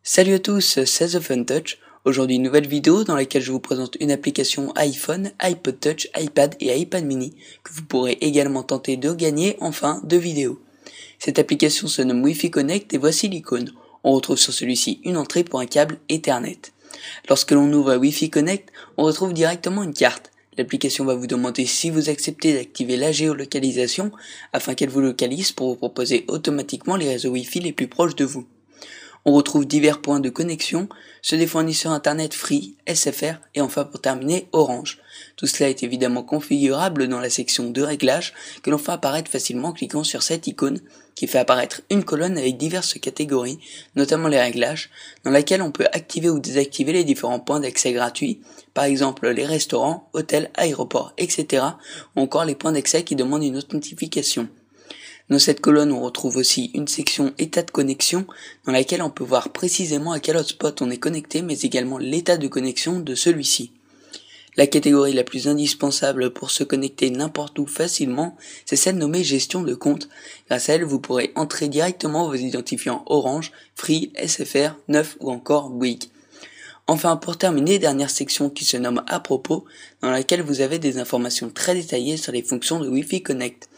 Salut à tous, c'est The Fun Touch. Aujourd'hui, une nouvelle vidéo dans laquelle je vous présente une application iPhone, iPod Touch, iPad et iPad mini que vous pourrez également tenter de gagner en fin de vidéo. Cette application se nomme Wi-Fi Connect et voici l'icône. On retrouve sur celui-ci une entrée pour un câble Ethernet. Lorsque l'on ouvre Wi-Fi Connect, on retrouve directement une carte. L'application va vous demander si vous acceptez d'activer la géolocalisation afin qu'elle vous localise pour vous proposer automatiquement les réseaux Wi-Fi les plus proches de vous. On retrouve divers points de connexion, ceux des fournisseurs internet Free, SFR et enfin pour terminer Orange. Tout cela est évidemment configurable dans la section de réglages que l'on fait apparaître facilement en cliquant sur cette icône qui fait apparaître une colonne avec diverses catégories, notamment les réglages, dans laquelle on peut activer ou désactiver les différents points d'accès gratuits, par exemple les restaurants, hôtels, aéroports, etc. ou encore les points d'accès qui demandent une authentification. Dans cette colonne, on retrouve aussi une section état de connexion dans laquelle on peut voir précisément à quel hotspot on est connecté mais également l'état de connexion de celui-ci. La catégorie la plus indispensable pour se connecter n'importe où facilement, c'est celle nommée gestion de compte. Grâce à elle, vous pourrez entrer directement vos identifiants Orange, Free, SFR, Neuf ou encore Bouygues. Enfin, pour terminer, dernière section qui se nomme à propos, dans laquelle vous avez des informations très détaillées sur les fonctions de Wi-Fi Connect.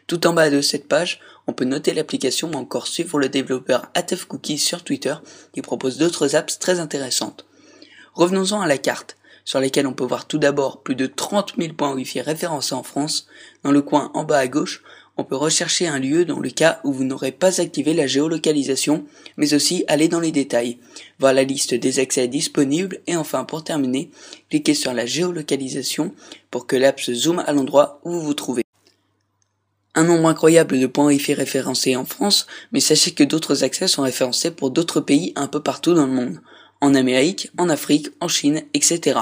Tout en bas de cette page, on peut noter l'application ou encore suivre le développeur AtefCookies sur Twitter qui propose d'autres apps très intéressantes. Revenons-en à la carte, sur laquelle on peut voir tout d'abord plus de 30 000 points Wi-Fi référencés en France. Dans le coin en bas à gauche, on peut rechercher un lieu dans le cas où vous n'aurez pas activé la géolocalisation, mais aussi aller dans les détails, voir la liste des accès disponibles et enfin pour terminer, cliquez sur la géolocalisation pour que l'app se zoome à l'endroit où vous vous trouvez. Un nombre incroyable de points Wi-Fi référencés en France, mais sachez que d'autres accès sont référencés pour d'autres pays un peu partout dans le monde, en Amérique, en Afrique, en Chine, etc.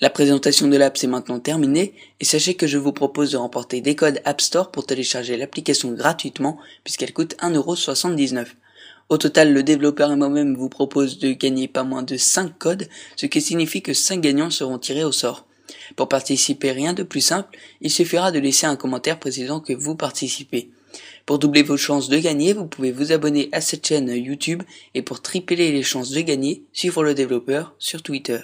La présentation de l'app c'est maintenant terminée et sachez que je vous propose de remporter des codes App Store pour télécharger l'application gratuitement puisqu'elle coûte 1,79 €. Au total, le développeur et moi-même vous propose de gagner pas moins de 5 codes, ce qui signifie que 5 gagnants seront tirés au sort. Pour participer, rien de plus simple, il suffira de laisser un commentaire précisant que vous participez. Pour doubler vos chances de gagner, vous pouvez vous abonner à cette chaîne YouTube et pour tripler les chances de gagner, suivre le développeur sur Twitter.